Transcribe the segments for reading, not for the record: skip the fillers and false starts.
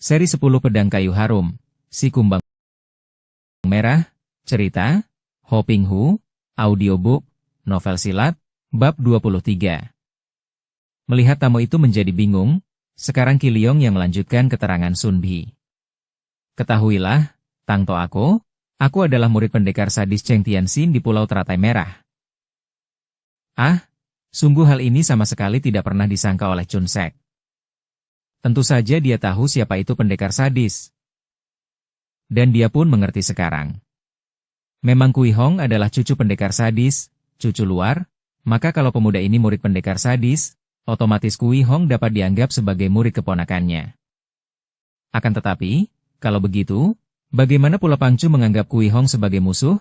Seri 10 Pedang Kayu Harum, Si Kumbang Merah, Cerita, Ho Ping Hu, Audiobook, Novel Silat, Bab 23. Melihat tamu itu menjadi bingung, sekarang Qi Liong yang melanjutkan keterangan Sun Bi. Ketahuilah, Tang To aku adalah murid pendekar sadis Cheng Tianxin di Pulau Teratai Merah. Ah, sungguh hal ini sama sekali tidak pernah disangka oleh Chun Sek. Tentu saja dia tahu siapa itu pendekar sadis. Dan dia pun mengerti sekarang. Memang Kui Hong adalah cucu pendekar sadis, cucu luar, maka kalau pemuda ini murid pendekar sadis, otomatis Kui Hong dapat dianggap sebagai murid keponakannya. Akan tetapi, kalau begitu, bagaimana pula Pangcu menganggap Kui Hong sebagai musuh?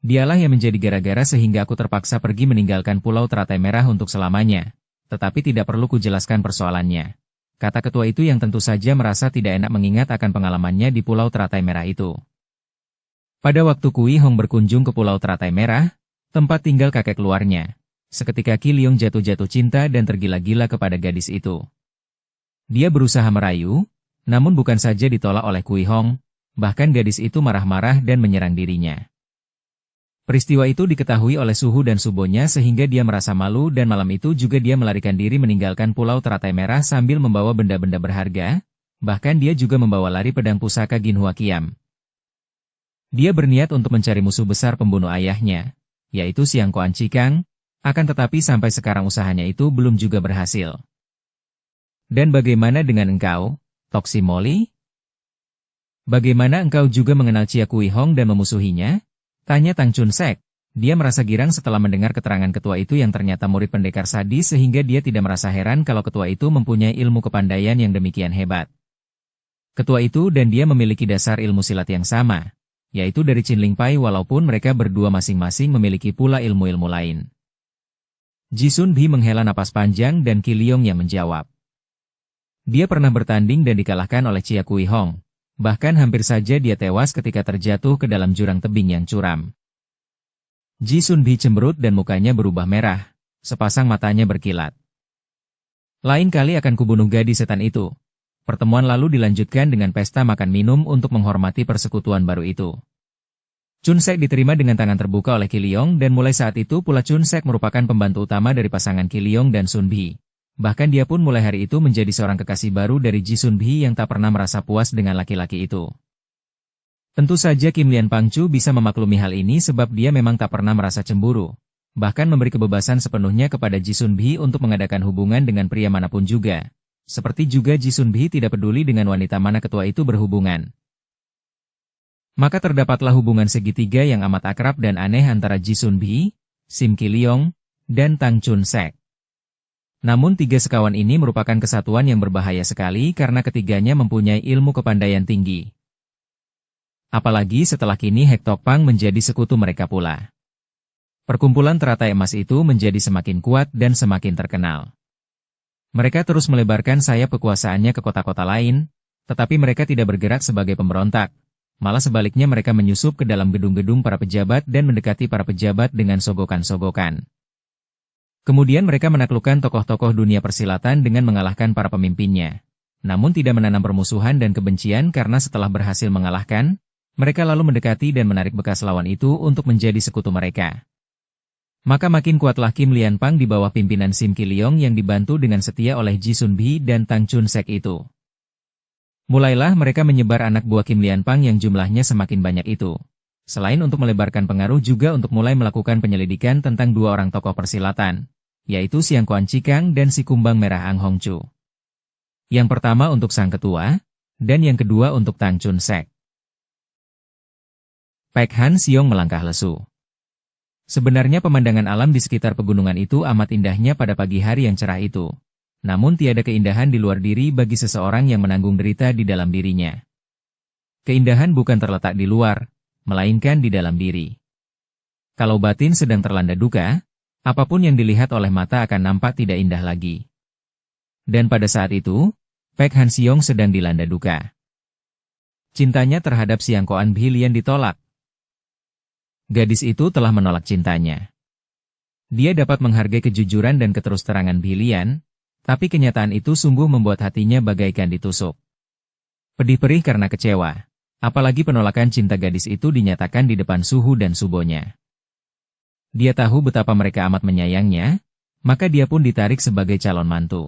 Dialah yang menjadi gara-gara sehingga aku terpaksa pergi meninggalkan Pulau Teratai Merah untuk selamanya. Tetapi tidak perlu kujelaskan persoalannya. Kata ketua itu yang tentu saja merasa tidak enak mengingat akan pengalamannya di Pulau Teratai Merah itu. Pada waktu Kui Hong berkunjung ke Pulau Teratai Merah, tempat tinggal kakek keluarnya, seketika Qi Liong jatuh-jatuh cinta dan tergila-gila kepada gadis itu. Dia berusaha merayu, namun bukan saja ditolak oleh Kui Hong, bahkan gadis itu marah-marah dan menyerang dirinya. Peristiwa itu diketahui oleh Suhu dan Subonya sehingga dia merasa malu dan malam itu juga dia melarikan diri meninggalkan Pulau Teratai Merah sambil membawa benda-benda berharga, bahkan dia juga membawa lari pedang pusaka Ginhua Qiam. Dia berniat untuk mencari musuh besar pembunuh ayahnya, yaitu Siang Koan Cikang, akan tetapi sampai sekarang usahanya itu belum juga berhasil. Dan bagaimana dengan engkau, Toksi Moli? Bagaimana engkau juga mengenal Chia Kui Hong dan memusuhinya? Tanya Tang Chun Sek. Dia merasa girang setelah mendengar keterangan ketua itu yang ternyata murid pendekar sadis sehingga dia tidak merasa heran kalau ketua itu mempunyai ilmu kepandaian yang demikian hebat. Ketua itu dan dia memiliki dasar ilmu silat yang sama, yaitu dari Chin Ling Pai walaupun mereka berdua masing-masing memiliki pula ilmu-ilmu lain. Ji Sun Bi menghela napas panjang dan Qi Liong yang menjawab. Dia pernah bertanding dan dikalahkan oleh Chia Kui Hong. Bahkan hampir saja dia tewas ketika terjatuh ke dalam jurang tebing yang curam. Ji Sun Bi cemberut dan mukanya berubah merah, sepasang matanya berkilat. Lain kali akan kubunuh gadis setan itu. Pertemuan lalu dilanjutkan dengan pesta makan minum untuk menghormati persekutuan baru itu. Chun Sek diterima dengan tangan terbuka oleh Qi Liong dan mulai saat itu pula Chun Sek merupakan pembantu utama dari pasangan Qi Liong dan Sun Bi. Bahkan dia pun mulai hari itu menjadi seorang kekasih baru dari Ji Sun Bi yang tak pernah merasa puas dengan laki-laki itu. Tentu saja Kim Lian Pangcu bisa memaklumi hal ini sebab dia memang tak pernah merasa cemburu. Bahkan memberi kebebasan sepenuhnya kepada Ji Sun Bi untuk mengadakan hubungan dengan pria manapun juga. Seperti juga Ji Sun Bi tidak peduli dengan wanita mana ketua itu berhubungan. Maka terdapatlah hubungan segitiga yang amat akrab dan aneh antara Ji Sun Bi, Sim Qi Liong, dan Tang Chun Sek. Namun tiga sekawan ini merupakan kesatuan yang berbahaya sekali karena ketiganya mempunyai ilmu kepandaian tinggi. Apalagi setelah kini Hek Tok Pang menjadi sekutu mereka pula. Perkumpulan teratai emas itu menjadi semakin kuat dan semakin terkenal. Mereka terus melebarkan sayap kekuasaannya ke kota-kota lain, tetapi mereka tidak bergerak sebagai pemberontak. Malah sebaliknya mereka menyusup ke dalam gedung-gedung para pejabat dan mendekati para pejabat dengan sogokan-sogokan. Kemudian mereka menaklukkan tokoh-tokoh dunia persilatan dengan mengalahkan para pemimpinnya. Namun tidak menanam permusuhan dan kebencian karena setelah berhasil mengalahkan, mereka lalu mendekati dan menarik bekas lawan itu untuk menjadi sekutu mereka. Maka makin kuatlah Kim Lian Pang di bawah pimpinan Sim Qi Liong yang dibantu dengan setia oleh Ji Sun Bi dan Tang Chun Sek itu. Mulailah mereka menyebar anak buah Kim Lian Pang yang jumlahnya semakin banyak itu. Selain untuk melebarkan pengaruh juga untuk mulai melakukan penyelidikan tentang dua orang tokoh persilatan, yaitu Siang Koan Cikang dan si Kumbang Merah Ang Hongchu. Yang pertama untuk sang ketua, dan yang kedua untuk Tang Chun Sek. Pek Han Siong melangkah lesu. Sebenarnya pemandangan alam di sekitar pegunungan itu amat indahnya pada pagi hari yang cerah itu. Namun tiada keindahan di luar diri bagi seseorang yang menanggung derita di dalam dirinya. Keindahan bukan terletak di luar, melainkan di dalam diri. Kalau batin sedang terlanda duka, apapun yang dilihat oleh mata akan nampak tidak indah lagi. Dan pada saat itu, Pek Han Siong sedang dilanda duka. Cintanya terhadap Siang Koan Bhilian ditolak. Gadis itu telah menolak cintanya. Dia dapat menghargai kejujuran dan keterus-terangan Bhilian, tapi kenyataan itu sungguh membuat hatinya bagaikan ditusuk. Pedih perih karena kecewa. Apalagi penolakan cinta gadis itu dinyatakan di depan Suhu dan Subonya. Dia tahu betapa mereka amat menyayangnya, maka dia pun ditarik sebagai calon mantu.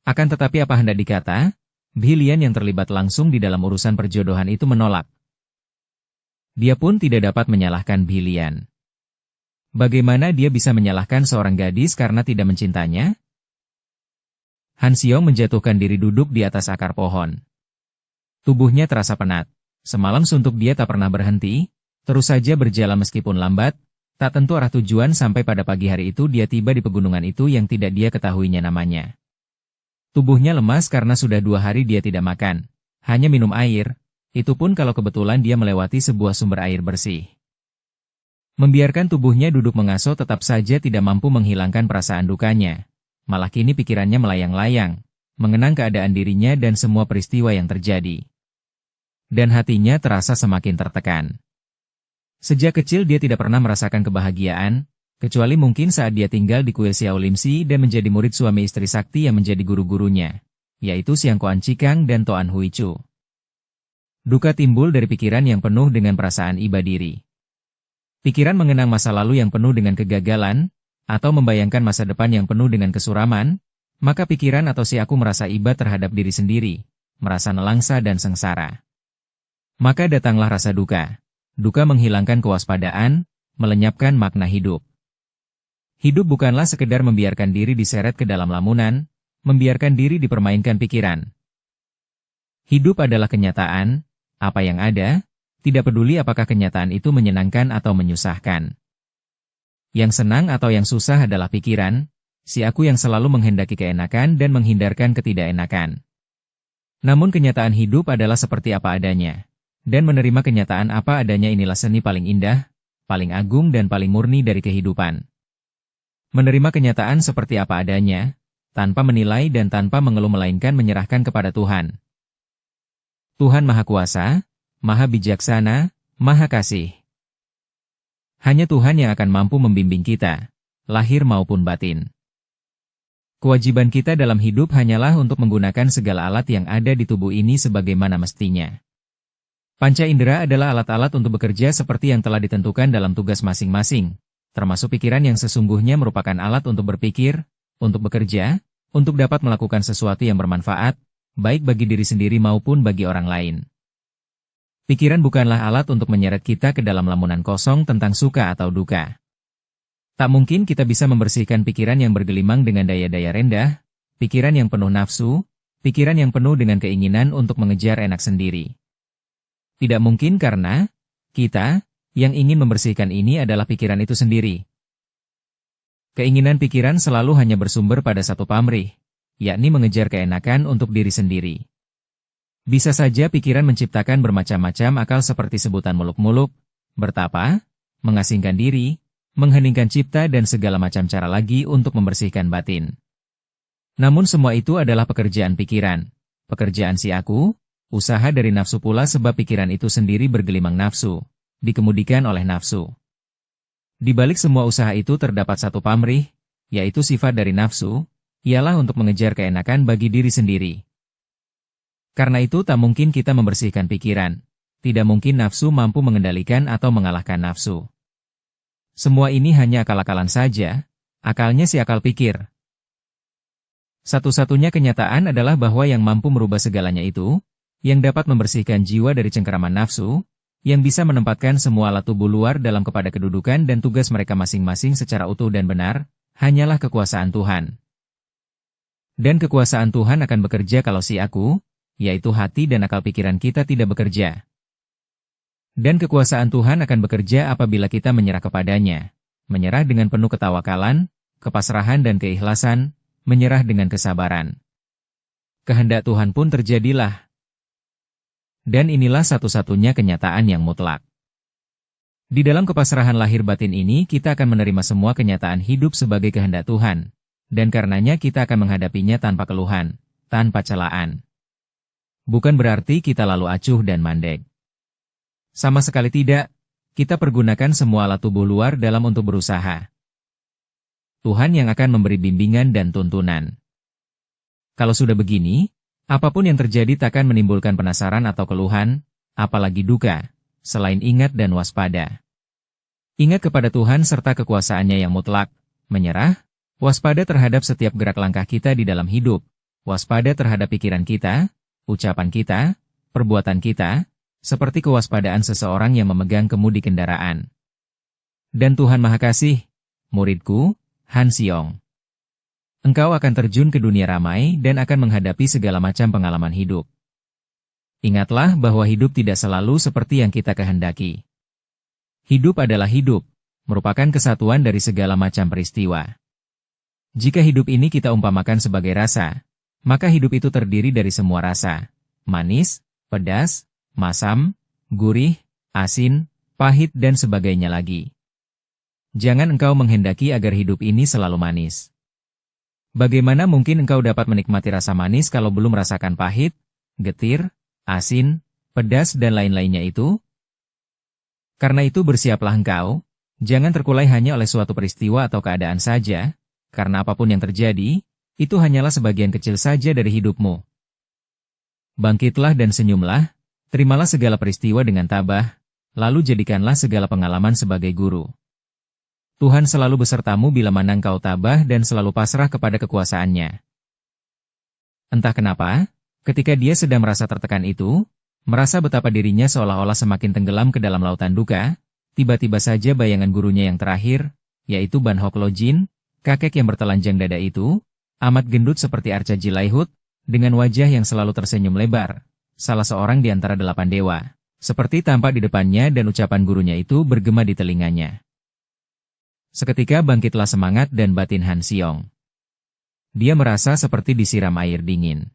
Akan tetapi apa hendak dikata, Bhilian yang terlibat langsung di dalam urusan perjodohan itu menolak. Dia pun tidak dapat menyalahkan Bhilian. Bagaimana dia bisa menyalahkan seorang gadis karena tidak mencintanya? Han Xiong menjatuhkan diri duduk di atas akar pohon. Tubuhnya terasa penat. Semalam suntuk dia tak pernah berhenti, terus saja berjalan meskipun lambat, tak tentu arah tujuan sampai pada pagi hari itu dia tiba di pegunungan itu yang tidak dia ketahuinya namanya. Tubuhnya lemas karena sudah 2 hari dia tidak makan, hanya minum air, itu pun kalau kebetulan dia melewati sebuah sumber air bersih. Membiarkan tubuhnya duduk mengaso tetap saja tidak mampu menghilangkan perasaan dukanya, malah kini pikirannya melayang-layang, mengenang keadaan dirinya dan semua peristiwa yang terjadi. Dan hatinya terasa semakin tertekan. Sejak kecil dia tidak pernah merasakan kebahagiaan, kecuali mungkin saat dia tinggal di kuil Xiao Limsi dan menjadi murid suami istri sakti yang menjadi guru-gurunya, yaitu Siang Kuan Cikang dan Toan Hui Chu. Duka timbul dari pikiran yang penuh dengan perasaan iba diri. Pikiran mengenang masa lalu yang penuh dengan kegagalan, atau membayangkan masa depan yang penuh dengan kesuraman, maka pikiran atau si aku merasa iba terhadap diri sendiri, merasa nelangsa dan sengsara. Maka datanglah rasa duka. Duka menghilangkan kewaspadaan, melenyapkan makna hidup. Hidup bukanlah sekedar membiarkan diri diseret ke dalam lamunan, membiarkan diri dipermainkan pikiran. Hidup adalah kenyataan, apa yang ada, tidak peduli apakah kenyataan itu menyenangkan atau menyusahkan. Yang senang atau yang susah adalah pikiran, si aku yang selalu menghendaki keenakan dan menghindarkan ketidakenakan. Namun kenyataan hidup adalah seperti apa adanya. Dan menerima kenyataan apa adanya inilah seni paling indah, paling agung dan paling murni dari kehidupan. Menerima kenyataan seperti apa adanya, tanpa menilai dan tanpa mengeluh melainkan menyerahkan kepada Tuhan. Tuhan Maha Kuasa, Maha Bijaksana, Maha Kasih. Hanya Tuhan yang akan mampu membimbing kita, lahir maupun batin. Kewajiban kita dalam hidup hanyalah untuk menggunakan segala alat yang ada di tubuh ini sebagaimana mestinya. Panca indera adalah alat-alat untuk bekerja seperti yang telah ditentukan dalam tugas masing-masing, termasuk pikiran yang sesungguhnya merupakan alat untuk berpikir, untuk bekerja, untuk dapat melakukan sesuatu yang bermanfaat, baik bagi diri sendiri maupun bagi orang lain. Pikiran bukanlah alat untuk menyeret kita ke dalam lamunan kosong tentang suka atau duka. Tak mungkin kita bisa membersihkan pikiran yang bergelimang dengan daya-daya rendah, pikiran yang penuh nafsu, pikiran yang penuh dengan keinginan untuk mengejar enak sendiri. Tidak mungkin karena kita yang ingin membersihkan ini adalah pikiran itu sendiri. Keinginan pikiran selalu hanya bersumber pada satu pamrih, yakni mengejar keenakan untuk diri sendiri. Bisa saja pikiran menciptakan bermacam-macam akal seperti sebutan muluk-muluk, bertapa, mengasingkan diri, mengheningkan cipta dan segala macam cara lagi untuk membersihkan batin. Namun semua itu adalah pekerjaan pikiran, pekerjaan si aku, usaha dari nafsu pula sebab pikiran itu sendiri bergelimang nafsu, dikemudikan oleh nafsu. Di balik semua usaha itu terdapat satu pamrih, yaitu sifat dari nafsu, ialah untuk mengejar keenakan bagi diri sendiri. Karena itu tak mungkin kita membersihkan pikiran, tidak mungkin nafsu mampu mengendalikan atau mengalahkan nafsu. Semua ini hanya akal-akalan saja, akalnya si akal pikir. Satu-satunya kenyataan adalah bahwa yang mampu merubah segalanya itu, yang dapat membersihkan jiwa dari cengkeraman nafsu, yang bisa menempatkan semua alat tubuh luar dalam kepada kedudukan dan tugas mereka masing-masing secara utuh dan benar, hanyalah kekuasaan Tuhan. Dan kekuasaan Tuhan akan bekerja kalau si aku, yaitu hati dan akal pikiran kita tidak bekerja. Dan kekuasaan Tuhan akan bekerja apabila kita menyerah kepadanya, menyerah dengan penuh ketawakalan, kepasrahan dan keikhlasan, menyerah dengan kesabaran. Kehendak Tuhan pun terjadilah. Dan inilah satu-satunya kenyataan yang mutlak. Di dalam kepasrahan lahir batin ini kita akan menerima semua kenyataan hidup sebagai kehendak Tuhan, dan karenanya kita akan menghadapinya tanpa keluhan, tanpa celaan. Bukan berarti kita lalu acuh dan mandek. Sama sekali tidak, kita pergunakan semua alat tubuh luar dalam untuk berusaha. Tuhan yang akan memberi bimbingan dan tuntunan. Kalau sudah begini, Apapun yang terjadi takkan menimbulkan penasaran atau keluhan, apalagi duka, selain ingat dan waspada. Ingat kepada Tuhan serta kekuasaannya yang mutlak, menyerah, waspada terhadap setiap gerak langkah kita di dalam hidup, waspada terhadap pikiran kita, ucapan kita, perbuatan kita, seperti kewaspadaan seseorang yang memegang kemudi kendaraan. Dan Tuhan Maha Kasih, muridku, Han Xiong. Engkau akan terjun ke dunia ramai dan akan menghadapi segala macam pengalaman hidup. Ingatlah bahwa hidup tidak selalu seperti yang kita kehendaki. Hidup adalah hidup, merupakan kesatuan dari segala macam peristiwa. Jika hidup ini kita umpamakan sebagai rasa, maka hidup itu terdiri dari semua rasa, manis, pedas, masam, gurih, asin, pahit dan sebagainya lagi. Jangan engkau menghendaki agar hidup ini selalu manis. Bagaimana mungkin engkau dapat menikmati rasa manis kalau belum merasakan pahit, getir, asin, pedas dan lain-lainnya itu? Karena itu bersiaplah engkau, jangan terkulai hanya oleh suatu peristiwa atau keadaan saja, karena apapun yang terjadi, itu hanyalah sebagian kecil saja dari hidupmu. Bangkitlah dan senyumlah, terimalah segala peristiwa dengan tabah, lalu jadikanlah segala pengalaman sebagai guru. Tuhan selalu besertamu bila mana engkau tabah dan selalu pasrah kepada kekuasaannya. Entah kenapa, ketika dia sedang merasa tertekan itu, merasa betapa dirinya seolah-olah semakin tenggelam ke dalam lautan duka, tiba-tiba saja bayangan gurunya yang terakhir, yaitu Ban Hok Lo Jin, kakek yang bertelanjang dada itu, amat gendut seperti arca Jilaihut, dengan wajah yang selalu tersenyum lebar, salah seorang di antara 8 dewa, seperti tampak di depannya dan ucapan gurunya itu bergema di telinganya. Seketika bangkitlah semangat dan batin Han Xiong. Dia merasa seperti disiram air dingin.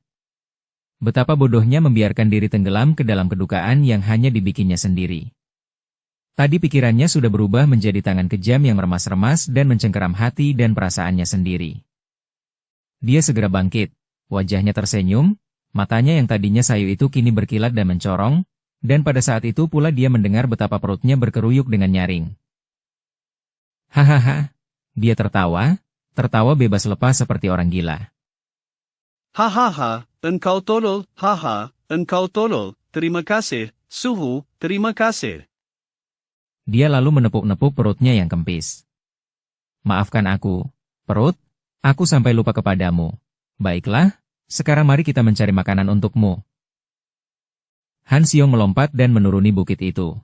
Betapa bodohnya membiarkan diri tenggelam ke dalam kedukaan yang hanya dibikinnya sendiri. Tadi pikirannya sudah berubah menjadi tangan kejam yang remas-remas dan mencengkeram hati dan perasaannya sendiri. Dia segera bangkit, wajahnya tersenyum, matanya yang tadinya sayu itu kini berkilat dan mencorong, dan pada saat itu pula dia mendengar betapa perutnya berkeruyuk dengan nyaring. Hahaha, dia tertawa bebas lepas seperti orang gila. Hahaha, engkau tolol, engkau tolol, terima kasih, suhu, terima kasih. Dia lalu menepuk-nepuk perutnya yang kempis. Maafkan aku, perut, aku sampai lupa kepadamu. Baiklah, sekarang mari kita mencari makanan untukmu. Han Xiong melompat dan menuruni bukit itu.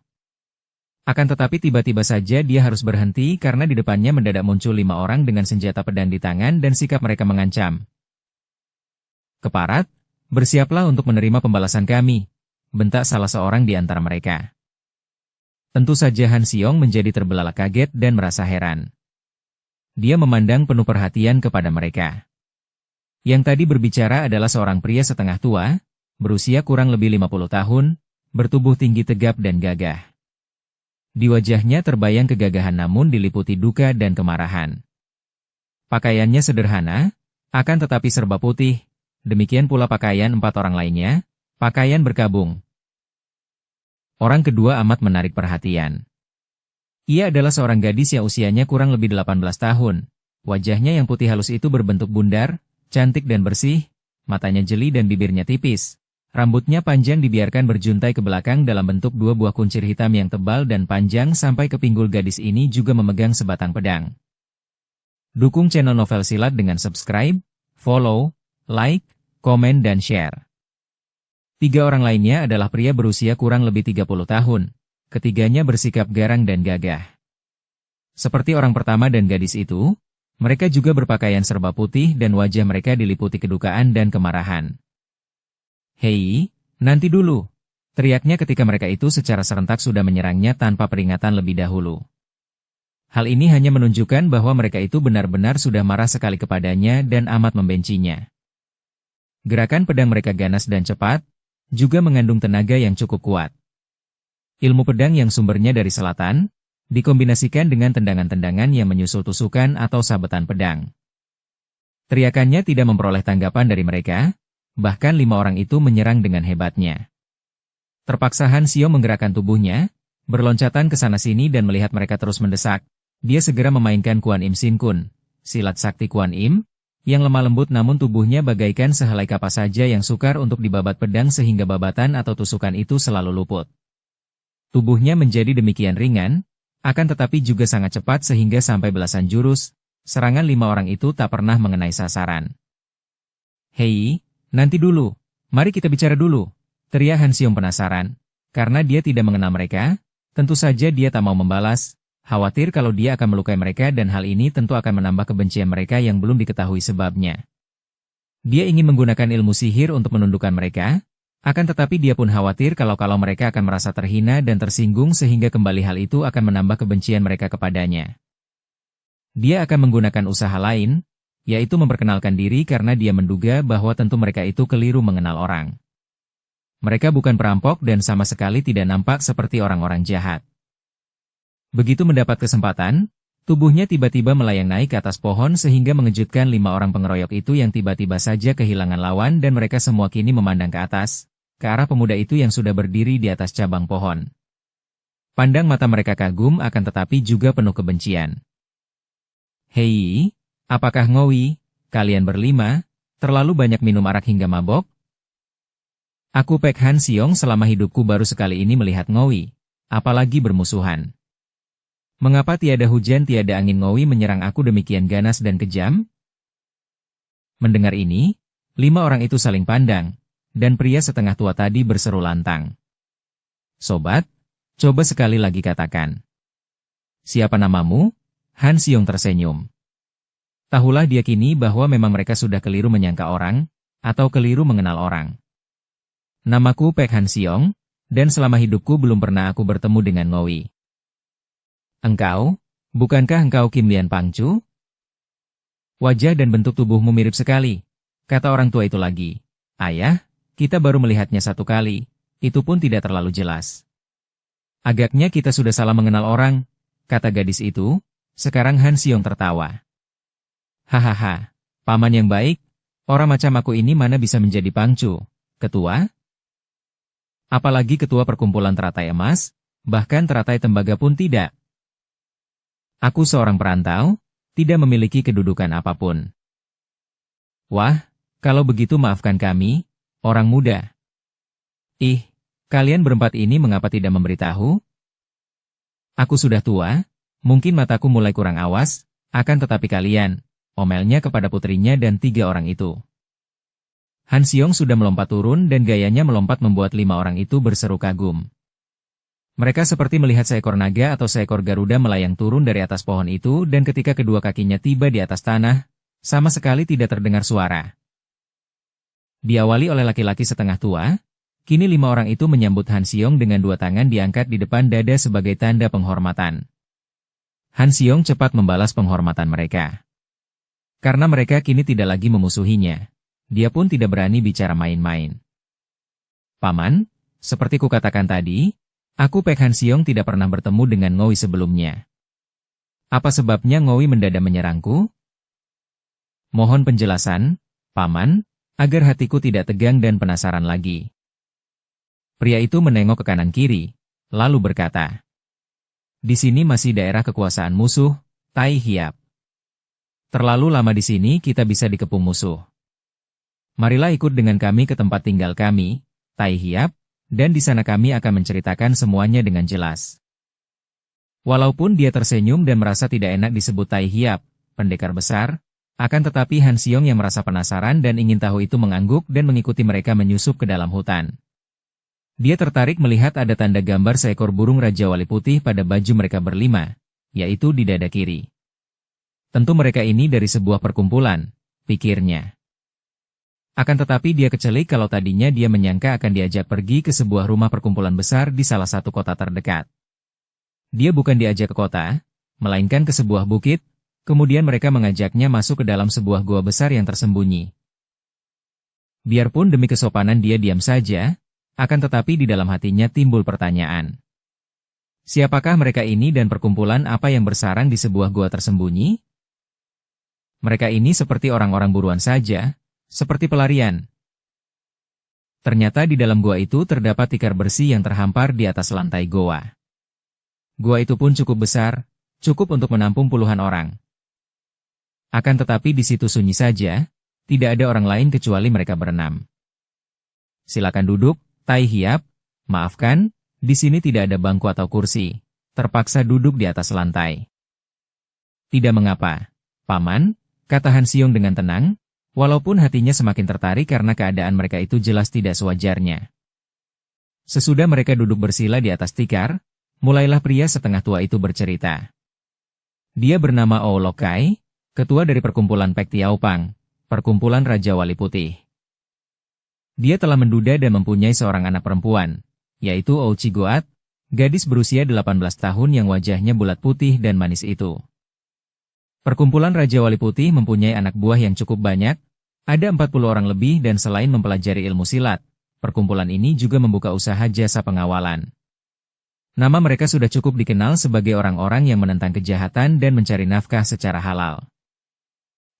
Akan tetapi tiba-tiba saja dia harus berhenti karena di depannya mendadak muncul 5 orang dengan senjata pedang di tangan dan sikap mereka mengancam. Keparat, bersiaplah untuk menerima pembalasan kami, bentak salah seorang di antara mereka. Tentu saja Han Xiong menjadi terbelalak kaget dan merasa heran. Dia memandang penuh perhatian kepada mereka. Yang tadi berbicara adalah seorang pria setengah tua, berusia kurang lebih 50 tahun, bertubuh tinggi tegap dan gagah. Di wajahnya terbayang kegagahan namun diliputi duka dan kemarahan. Pakaiannya sederhana, akan tetapi serba putih, demikian pula pakaian 4 orang lainnya, pakaian berkabung. Orang kedua amat menarik perhatian. Ia adalah seorang gadis yang usianya kurang lebih 18 tahun, wajahnya yang putih halus itu berbentuk bundar, cantik dan bersih, matanya jeli dan bibirnya tipis. Rambutnya panjang dibiarkan berjuntai ke belakang dalam bentuk 2 buah kuncir hitam yang tebal dan panjang sampai ke pinggul. Gadis ini juga memegang sebatang pedang. Dukung channel Novel Silat dengan subscribe, follow, like, komen dan share. 3 orang lainnya adalah pria berusia kurang lebih 30 tahun. Ketiganya bersikap garang dan gagah. Seperti orang pertama dan gadis itu, mereka juga berpakaian serba putih dan wajah mereka diliputi kedukaan dan kemarahan. Hei, nanti dulu, teriaknya ketika mereka itu secara serentak sudah menyerangnya tanpa peringatan lebih dahulu. Hal ini hanya menunjukkan bahwa mereka itu benar-benar sudah marah sekali kepadanya dan amat membencinya. Gerakan pedang mereka ganas dan cepat, juga mengandung tenaga yang cukup kuat. Ilmu pedang yang sumbernya dari selatan, dikombinasikan dengan tendangan-tendangan yang menyusul tusukan atau sabetan pedang. Teriakannya tidak memperoleh tanggapan dari mereka, bahkan 5 orang itu menyerang dengan hebatnya. Terpaksa Han Xiong menggerakkan tubuhnya, berloncatan ke sana-sini dan melihat mereka terus mendesak. Dia segera memainkan Kuan Im Sin Kun, silat sakti Kuan Im, yang lemah lembut namun tubuhnya bagaikan sehelai kapas saja yang sukar untuk dibabat pedang sehingga babatan atau tusukan itu selalu luput. Tubuhnya menjadi demikian ringan, akan tetapi juga sangat cepat sehingga sampai belasan jurus, serangan 5 orang itu tak pernah mengenai sasaran. "Hei, nanti dulu, mari kita bicara dulu," teriak Han Xiong penasaran. Karena dia tidak mengenal mereka, tentu saja dia tak mau membalas, khawatir kalau dia akan melukai mereka dan hal ini tentu akan menambah kebencian mereka yang belum diketahui sebabnya. Dia ingin menggunakan ilmu sihir untuk menundukkan mereka, akan tetapi dia pun khawatir kalau mereka akan merasa terhina dan tersinggung sehingga kembali hal itu akan menambah kebencian mereka kepadanya. Dia akan menggunakan usaha lain, yaitu memperkenalkan diri karena dia menduga bahwa tentu mereka itu keliru mengenal orang. Mereka bukan perampok dan sama sekali tidak nampak seperti orang-orang jahat. Begitu mendapat kesempatan, tubuhnya tiba-tiba melayang naik ke atas pohon sehingga mengejutkan 5 orang pengeroyok itu yang tiba-tiba saja kehilangan lawan dan mereka semua kini memandang ke atas, ke arah pemuda itu yang sudah berdiri di atas cabang pohon. Pandang mata mereka kagum akan tetapi juga penuh kebencian. "Hei, apakah Ngowi, kalian berlima, terlalu banyak minum arak hingga mabok? Aku Pek Han Xiong selama hidupku baru sekali ini melihat Ngowi, apalagi bermusuhan. Mengapa tiada hujan tiada angin Ngowi menyerang aku demikian ganas dan kejam?" Mendengar ini, 5 orang itu saling pandang, dan pria setengah tua tadi berseru lantang. "Sobat, coba sekali lagi katakan. Siapa namamu?" Han Xiong tersenyum. Tahulah dia kini bahwa memang mereka sudah keliru menyangka orang, atau keliru mengenal orang. "Namaku Pek Han Xiong, dan selama hidupku belum pernah aku bertemu dengan Ngowi." "Engkau, bukankah engkau Kim Lian Pangcu? Wajah dan bentuk tubuhmu mirip sekali," kata orang tua itu lagi. "Ayah, kita baru melihatnya 1 kali, itu pun tidak terlalu jelas." "Agaknya kita sudah salah mengenal orang," kata gadis itu. Sekarang Han Xiong tertawa. "Hahaha, paman yang baik, orang macam aku ini mana bisa menjadi pangcu, ketua? Apalagi ketua perkumpulan teratai emas, bahkan teratai tembaga pun tidak. Aku seorang perantau, tidak memiliki kedudukan apapun." "Wah, kalau begitu maafkan kami, orang muda. Ih, kalian berempat ini mengapa tidak memberitahu? Aku sudah tua, mungkin mataku mulai kurang awas, akan tetapi kalian," omelnya kepada putrinya dan 3 orang itu. Han Xiong sudah melompat turun dan gayanya melompat membuat 5 orang itu berseru kagum. Mereka seperti melihat seekor naga atau seekor garuda melayang turun dari atas pohon itu dan ketika kedua kakinya tiba di atas tanah, sama sekali tidak terdengar suara. Diawali oleh laki-laki setengah tua, kini 5 orang itu menyambut Han Xiong dengan 2 tangan diangkat di depan dada sebagai tanda penghormatan. Han Xiong cepat membalas penghormatan mereka. Karena mereka kini tidak lagi memusuhinya. Dia pun tidak berani bicara main-main. "Paman, seperti kukatakan tadi, aku Pek Han Xiong tidak pernah bertemu dengan Ngowi sebelumnya. Apa sebabnya Ngowi mendadak menyerangku? Mohon penjelasan, Paman, agar hatiku tidak tegang dan penasaran lagi." Pria itu menengok ke kanan kiri, lalu berkata, "Di sini masih daerah kekuasaan musuh, Tai Hiap. Terlalu lama di sini kita bisa dikepung musuh. Marilah ikut dengan kami ke tempat tinggal kami, Tai Hiap, dan di sana kami akan menceritakan semuanya dengan jelas." Walaupun dia tersenyum dan merasa tidak enak disebut Tai Hiap, pendekar besar, akan tetapi Han Xiong yang merasa penasaran dan ingin tahu itu mengangguk dan mengikuti mereka menyusup ke dalam hutan. Dia tertarik melihat ada tanda gambar seekor burung Raja Wali Putih pada baju mereka berlima, yaitu di dada kiri. Tentu mereka ini dari sebuah perkumpulan, pikirnya. Akan tetapi dia kecelik kalau tadinya dia menyangka akan diajak pergi ke sebuah rumah perkumpulan besar di salah satu kota terdekat. Dia bukan diajak ke kota, melainkan ke sebuah bukit, kemudian mereka mengajaknya masuk ke dalam sebuah gua besar yang tersembunyi. Biarpun demi kesopanan dia diam saja, akan tetapi di dalam hatinya timbul pertanyaan. Siapakah mereka ini dan perkumpulan apa yang bersarang di sebuah gua tersembunyi? Mereka ini seperti orang-orang buruan saja, seperti pelarian. Ternyata di dalam gua itu terdapat tikar bersih yang terhampar di atas lantai goa. Gua itu pun cukup besar, cukup untuk menampung puluhan orang. Akan tetapi di situ sunyi saja, tidak ada orang lain kecuali mereka berenam. Silakan duduk, Tai Hiap. Maafkan, di sini tidak ada bangku atau kursi. Terpaksa duduk di atas lantai. Tidak mengapa, Paman, kata Han Xiong dengan tenang, walaupun hatinya semakin tertarik karena keadaan mereka itu jelas tidak sewajarnya. Sesudah mereka duduk bersila di atas tikar, mulailah pria setengah tua itu bercerita. Dia bernama Ou Lokai, ketua dari perkumpulan Pek Tiaopang, perkumpulan Raja Wali Putih. Dia telah menduda dan mempunyai seorang anak perempuan, yaitu Ou Cigoat, gadis berusia 18 tahun yang wajahnya bulat putih dan manis itu. Perkumpulan Raja Wali Putih mempunyai anak buah yang cukup banyak, ada 40 orang lebih dan selain mempelajari ilmu silat, perkumpulan ini juga membuka usaha jasa pengawalan. Nama mereka sudah cukup dikenal sebagai orang-orang yang menentang kejahatan dan mencari nafkah secara halal.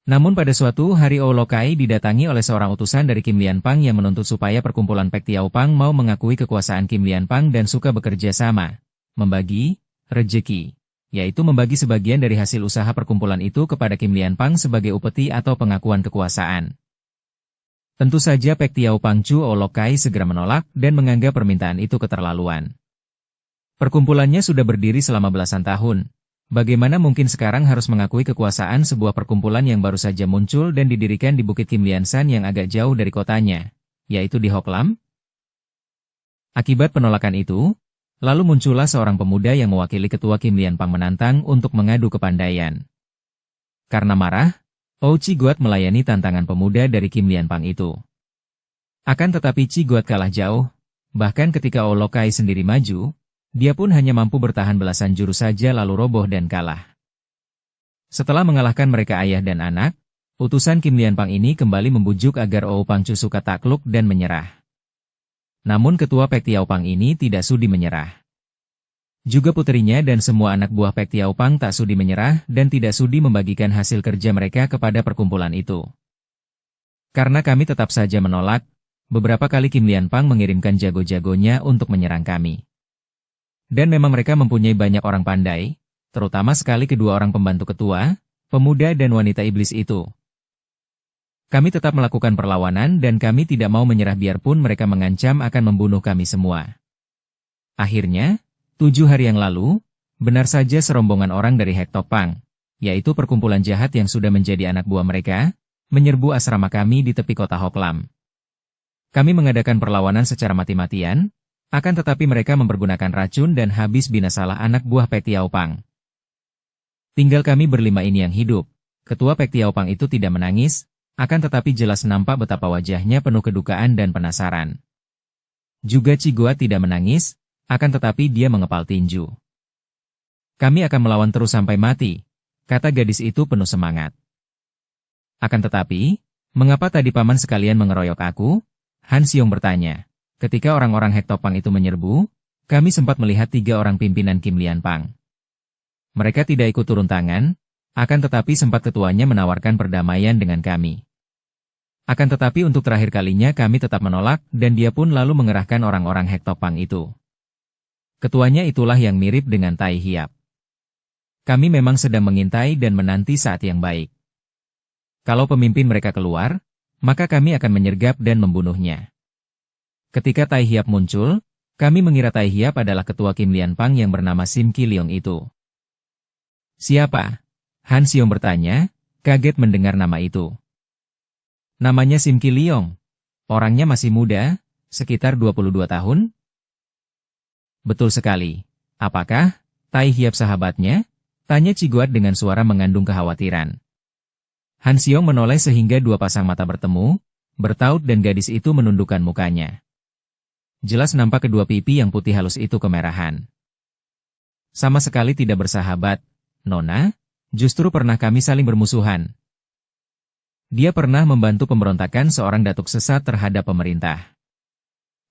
Namun pada suatu hari Ou Lokai didatangi oleh seorang utusan dari Kim Lian Pang yang menuntut supaya perkumpulan Pek Tiaopang mau mengakui kekuasaan Kim Lian Pang dan suka bekerja sama, membagi rejeki, yaitu membagi sebagian dari hasil usaha perkumpulan itu kepada Kim Lian Pang sebagai upeti atau pengakuan kekuasaan. Tentu saja Pek Tiaopang Chu Ou Lokai segera menolak dan menganggap permintaan itu keterlaluan. Perkumpulannya sudah berdiri selama belasan tahun. Bagaimana mungkin sekarang harus mengakui kekuasaan sebuah perkumpulan yang baru saja muncul dan didirikan di Bukit Kim Lian San yang agak jauh dari kotanya, yaitu di Hok Lam? Akibat penolakan itu, lalu muncullah seorang pemuda yang mewakili ketua Kim Lian Pang menantang untuk mengadu kepandaian. Karena marah, Ou Cigoat melayani tantangan pemuda dari Kim Lian Pang itu. Akan tetapi Cigoat kalah jauh, bahkan ketika Ou Lokai sendiri maju, dia pun hanya mampu bertahan belasan jurus saja lalu roboh dan kalah. Setelah mengalahkan mereka ayah dan anak, utusan Kim Lian Pang ini kembali membujuk agar Ou Pangcu suka takluk dan menyerah. Namun ketua Pek Tiaopang ini tidak sudi menyerah. Juga puterinya dan semua anak buah Pek Tiaopang tak sudi menyerah dan tidak sudi membagikan hasil kerja mereka kepada perkumpulan itu. Karena kami tetap saja menolak, beberapa kali Kim Lian Pang mengirimkan jago-jagonya untuk menyerang kami. Dan memang mereka mempunyai banyak orang pandai, terutama sekali kedua orang pembantu ketua, pemuda dan wanita iblis itu. Kami tetap melakukan perlawanan dan kami tidak mau menyerah biarpun mereka mengancam akan membunuh kami semua. Akhirnya, 7 hari yang lalu, benar saja serombongan orang dari Hek Tok Pang, yaitu perkumpulan jahat yang sudah menjadi anak buah mereka, menyerbu asrama kami di tepi kota Hok Lam. Kami mengadakan perlawanan secara mati-matian, akan tetapi mereka mempergunakan racun dan habis binasalah anak buah Pek Tiaopang. Tinggal kami berlima ini yang hidup. Ketua Pek Tiaopang itu tidak menangis, akan tetapi jelas nampak betapa wajahnya penuh kedukaan dan penasaran. Juga Cigoat tidak menangis, akan tetapi dia mengepal tinju. Kami akan melawan terus sampai mati, kata gadis itu penuh semangat. Akan tetapi, mengapa tadi paman sekalian mengeroyok aku? Han Xiong bertanya. Ketika orang-orang Hek Tok Pang itu menyerbu, kami sempat melihat 3 orang pimpinan Kim Lian Pang. Mereka tidak ikut turun tangan, akan tetapi sempat ketuanya menawarkan perdamaian dengan kami. Akan tetapi untuk terakhir kalinya kami tetap menolak dan dia pun lalu mengerahkan orang-orang Hek Tok Pang itu. Ketuanya itulah yang mirip dengan Tai Hiap. Kami memang sedang mengintai dan menanti saat yang baik. Kalau pemimpin mereka keluar, maka kami akan menyergap dan membunuhnya. Ketika Tai Hiap muncul, kami mengira Tai Hiap adalah ketua Kim Lian Pang yang bernama Sim Ki Leong itu. Siapa? Han Xiong bertanya, kaget mendengar nama itu. Namanya Sim Ki Leong. Orangnya masih muda, sekitar 22 tahun. Betul sekali. Apakah Tai Hiap sahabatnya? Tanya Cigoat dengan suara mengandung kekhawatiran. Han Xiong menoleh sehingga 2 pasang mata bertemu, bertaut dan gadis itu menundukkan mukanya. Jelas nampak kedua pipi yang putih halus itu kemerahan. Sama sekali tidak bersahabat, Nona, justru pernah kami saling bermusuhan. Dia pernah membantu pemberontakan seorang datuk sesat terhadap pemerintah.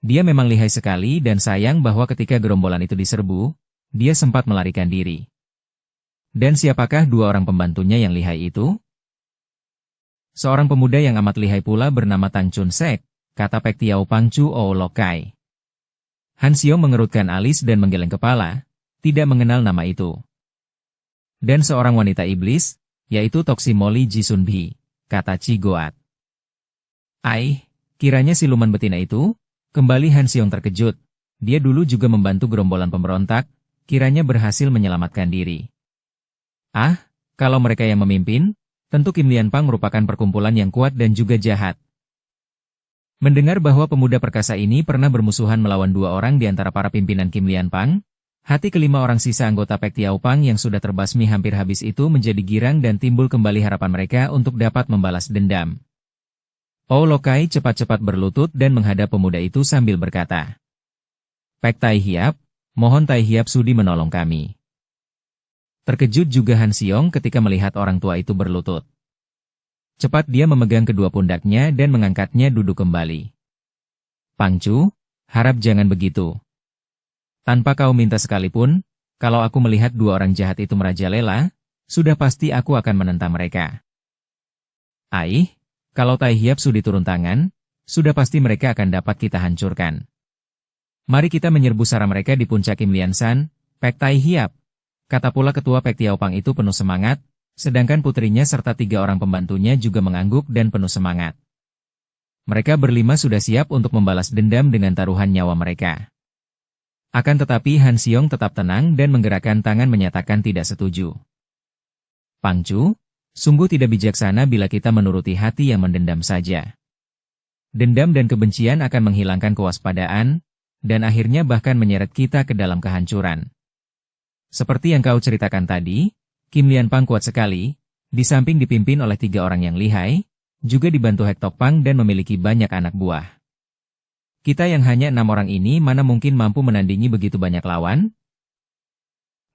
Dia memang lihai sekali dan sayang bahwa ketika gerombolan itu diserbu, dia sempat melarikan diri. Dan siapakah 2 orang pembantunya yang lihai itu? Seorang pemuda yang amat lihai pula bernama Tang Chun Sek, kata Pek Tiaopang Chu Ou Lokai. Han Xiong mengerutkan alis dan menggeleng kepala, tidak mengenal nama itu. Dan seorang wanita iblis, yaitu Toksimoli Jisunbi, kata Chi Goat. Kiranya siluman betina itu? Kembali Han Xiong terkejut. Dia dulu juga membantu gerombolan pemberontak, kiranya berhasil menyelamatkan diri. Kalau mereka yang memimpin, tentu Kim Lianpang merupakan perkumpulan yang kuat dan juga jahat. Mendengar bahwa pemuda perkasa ini pernah bermusuhan melawan 2 orang di antara para pimpinan Kim Lianpang, hati kelima orang sisa anggota Pek Tiaopang yang sudah terbasmi hampir habis itu menjadi girang dan timbul kembali harapan mereka untuk dapat membalas dendam. Lokai cepat-cepat berlutut dan menghadap pemuda itu sambil berkata, "Pek Tai Hiap, mohon Tai Hiap sudi menolong kami." Terkejut juga Han Xiong ketika melihat orang tua itu berlutut. Cepat dia memegang kedua pundaknya dan mengangkatnya duduk kembali. "Pangcu, harap jangan begitu. Tanpa kau minta sekalipun, kalau aku melihat 2 orang jahat itu merajalela, sudah pasti aku akan menentang mereka. Kalau Tai Hiap sudi turun tangan, sudah pasti mereka akan dapat kita hancurkan. Mari kita menyerbu sarang mereka di puncak Kim Liansan, Pek Tai Hiap," kata pula ketua Pek Tiaopang itu penuh semangat, sedangkan putrinya serta 3 orang pembantunya juga mengangguk dan penuh semangat. Mereka berlima sudah siap untuk membalas dendam dengan taruhan nyawa mereka. Akan tetapi Han Xiong tetap tenang dan menggerakkan tangan menyatakan tidak setuju. "Pangcu, sungguh tidak bijaksana bila kita menuruti hati yang mendendam saja. Dendam dan kebencian akan menghilangkan kewaspadaan, dan akhirnya bahkan menyeret kita ke dalam kehancuran. Seperti yang kau ceritakan tadi, Kim Lianpang kuat sekali, di samping dipimpin oleh 3 orang yang lihai, juga dibantu Hek Tokpang dan memiliki banyak anak buah. Kita yang hanya 6 orang ini mana mungkin mampu menandingi begitu banyak lawan?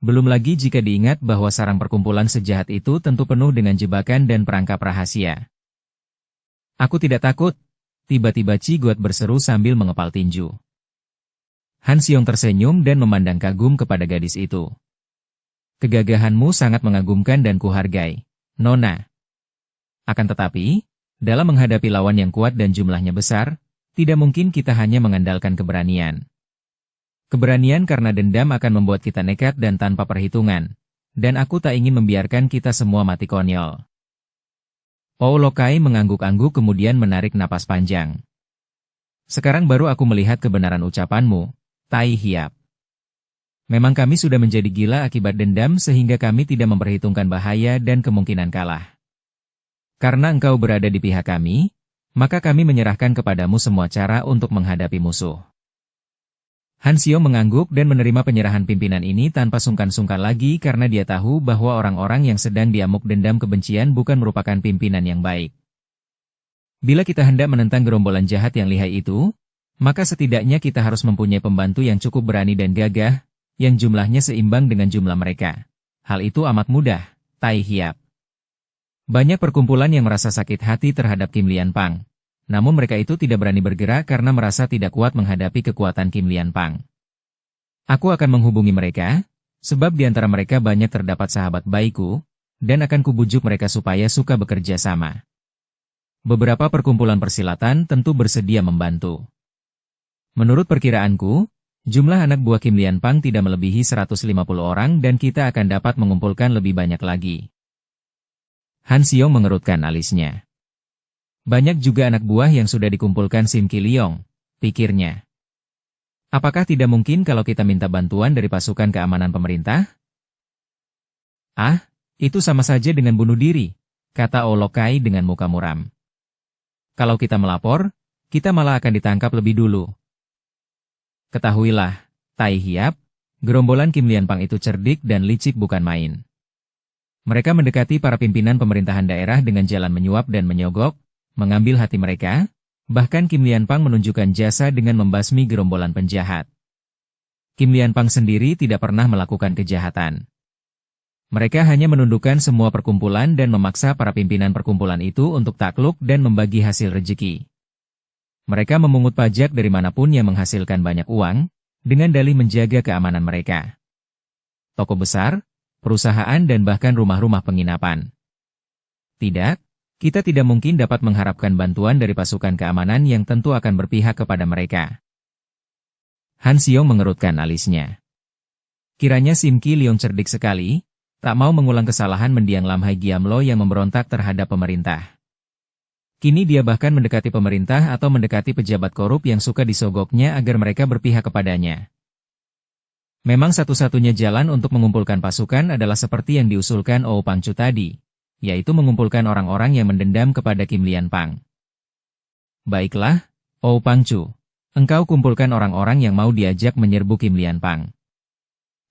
Belum lagi jika diingat bahwa sarang perkumpulan sejahat itu tentu penuh dengan jebakan dan perangkap rahasia." "Aku tidak takut," tiba-tiba Chi Goat berseru sambil mengepal tinju. Han Xiong tersenyum dan memandang kagum kepada gadis itu. "Kegagahanmu sangat mengagumkan dan kuhargai, Nona. Akan tetapi, dalam menghadapi lawan yang kuat dan jumlahnya besar, tidak mungkin kita hanya mengandalkan keberanian. Keberanian karena dendam akan membuat kita nekat dan tanpa perhitungan, dan aku tak ingin membiarkan kita semua mati konyol." Lokai mengangguk-angguk kemudian menarik napas panjang. "Sekarang baru aku melihat kebenaran ucapanmu, Tai Hiap. Memang kami sudah menjadi gila akibat dendam sehingga kami tidak memperhitungkan bahaya dan kemungkinan kalah. Karena engkau berada di pihak kami, maka kami menyerahkan kepadamu semua cara untuk menghadapi musuh." Han Xiong mengangguk dan menerima penyerahan pimpinan ini tanpa sungkan-sungkan lagi karena dia tahu bahwa orang-orang yang sedang diamuk dendam kebencian bukan merupakan pimpinan yang baik. Bila kita hendak menentang gerombolan jahat yang lihai itu, maka setidaknya kita harus mempunyai pembantu yang cukup berani dan gagah, yang jumlahnya seimbang dengan jumlah mereka. Hal itu amat mudah, Tai Hiap. Banyak perkumpulan yang merasa sakit hati terhadap Kim Lianpang. Namun mereka itu tidak berani bergerak karena merasa tidak kuat menghadapi kekuatan Kim Lianpang. Aku akan menghubungi mereka, sebab di antara mereka banyak terdapat sahabat baikku, dan akan kubujuk mereka supaya suka bekerja sama. Beberapa perkumpulan persilatan tentu bersedia membantu. Menurut perkiraanku, jumlah anak buah Kim Lianpang tidak melebihi 150 orang dan kita akan dapat mengumpulkan lebih banyak lagi." Han Xiong mengerutkan alisnya. "Banyak juga anak buah yang sudah dikumpulkan Sim Ki Leong," pikirnya. "Apakah tidak mungkin kalau kita minta bantuan dari pasukan keamanan pemerintah?" Itu sama saja dengan bunuh diri," kata Lokai dengan muka muram. "Kalau kita melapor, kita malah akan ditangkap lebih dulu. Ketahuilah, Tai Hiap, gerombolan Kim Lianpang itu cerdik dan licik bukan main. Mereka mendekati para pimpinan pemerintahan daerah dengan jalan menyuap dan menyogok, mengambil hati mereka, bahkan Kim Lianpang menunjukkan jasa dengan membasmi gerombolan penjahat. Kim Lianpang sendiri tidak pernah melakukan kejahatan. Mereka hanya menundukkan semua perkumpulan dan memaksa para pimpinan perkumpulan itu untuk takluk dan membagi hasil rejeki. Mereka memungut pajak dari manapun yang menghasilkan banyak uang, dengan dalih menjaga keamanan mereka. Toko besar, perusahaan dan bahkan rumah-rumah penginapan. Tidak, kita tidak mungkin dapat mengharapkan bantuan dari pasukan keamanan yang tentu akan berpihak kepada mereka." Han Xiong mengerutkan alisnya. Kiranya Sim Ki Leong cerdik sekali, tak mau mengulang kesalahan mendiang Lam Hai Giamlo yang memberontak terhadap pemerintah. Kini dia bahkan mendekati pemerintah atau mendekati pejabat korup yang suka disogoknya agar mereka berpihak kepadanya. Memang satu-satunya jalan untuk mengumpulkan pasukan adalah seperti yang diusulkan Ou Pangcu tadi, yaitu mengumpulkan orang-orang yang mendendam kepada Kim Lian Pang. Baiklah, Ou Pangcu, engkau kumpulkan orang-orang yang mau diajak menyerbu Kim Lian Pang.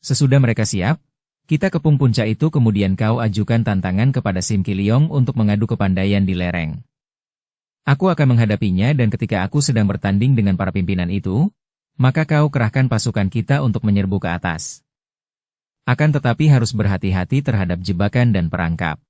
Sesudah mereka siap, kita kepung puncak itu kemudian kau ajukan tantangan kepada Sim Kiliong untuk mengadu kepandaian di lereng. Aku akan menghadapinya dan ketika aku sedang bertanding dengan para pimpinan itu, maka kau kerahkan pasukan kita untuk menyerbu ke atas. Akan tetapi harus berhati-hati terhadap jebakan dan perangkap.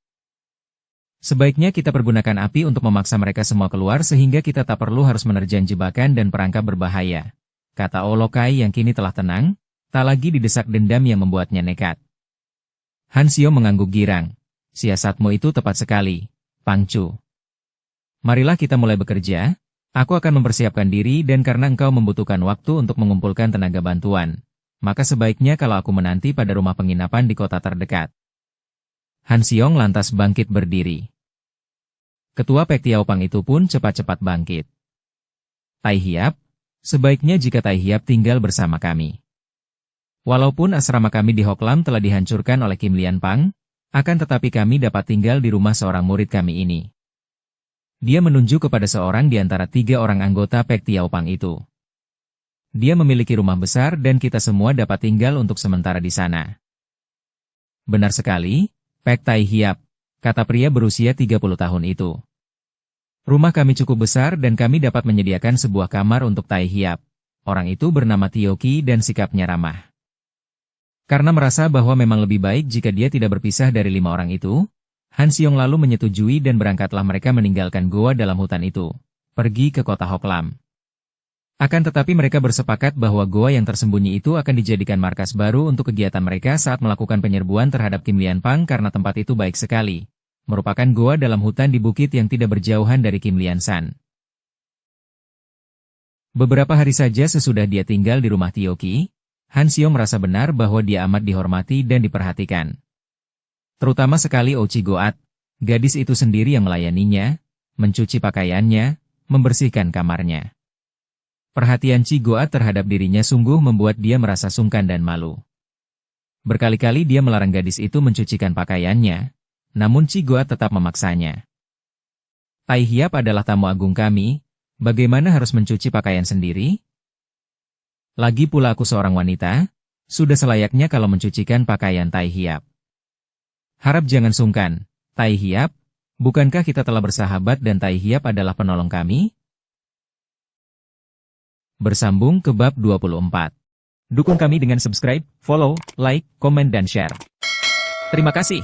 Sebaiknya kita pergunakan api untuk memaksa mereka semua keluar sehingga kita tak perlu harus menerjang jebakan dan perangkap berbahaya, kata Olokai yang kini telah tenang, tak lagi didesak dendam yang membuatnya nekat. Han Xiong mengangguk girang. Siasatmu itu tepat sekali, Pangcu. Marilah kita mulai bekerja, aku akan mempersiapkan diri dan karena engkau membutuhkan waktu untuk mengumpulkan tenaga bantuan, maka sebaiknya kalau aku menanti pada rumah penginapan di kota terdekat. Han Xiong lantas bangkit berdiri. Ketua Pek Tiaopang itu pun cepat-cepat bangkit. Tai Hiap, sebaiknya jika Tai Hiap tinggal bersama kami. Walaupun asrama kami di Hoklam telah dihancurkan oleh Kim Lian Pang, akan tetapi kami dapat tinggal di rumah seorang murid kami ini. Dia menunjuk kepada seorang di antara 3 orang anggota Pek Tiaopang itu. Dia memiliki rumah besar dan kita semua dapat tinggal untuk sementara di sana. Benar sekali, Pek Tai Hiap, kata pria berusia 30 tahun itu. Rumah kami cukup besar dan kami dapat menyediakan sebuah kamar untuk Tai Hiap. Orang itu bernama Tioki dan sikapnya ramah. Karena merasa bahwa memang lebih baik jika dia tidak berpisah dari 5 orang itu, Han Xiong lalu menyetujui dan berangkatlah mereka meninggalkan goa dalam hutan itu, pergi ke kota Hoklam. Akan tetapi mereka bersepakat bahwa goa yang tersembunyi itu akan dijadikan markas baru untuk kegiatan mereka saat melakukan penyerbuan terhadap Kim Lian Pang karena tempat itu baik sekali. Merupakan goa dalam hutan di bukit yang tidak berjauhan dari Kim Lian San. Beberapa hari saja sesudah dia tinggal di rumah Tioki, Han Xiong merasa benar bahwa dia amat dihormati dan diperhatikan. Terutama sekali Ouci Goat, gadis itu sendiri yang melayaninya, mencuci pakaiannya, membersihkan kamarnya. Perhatian Ci Goat terhadap dirinya sungguh membuat dia merasa sungkan dan malu. Berkali-kali dia melarang gadis itu mencucikan pakaiannya, namun Ci Goat tetap memaksanya. Tai Hiap adalah tamu agung kami, bagaimana harus mencuci pakaian sendiri? Lagi pula aku seorang wanita, sudah selayaknya kalau mencucikan pakaian Tai Hiap. Harap jangan sungkan, Tai Hiap, bukankah kita telah bersahabat dan Tai Hiap adalah penolong kami? Bersambung ke bab 24. Dukung kami dengan subscribe, follow, like, komen dan share. Terima kasih.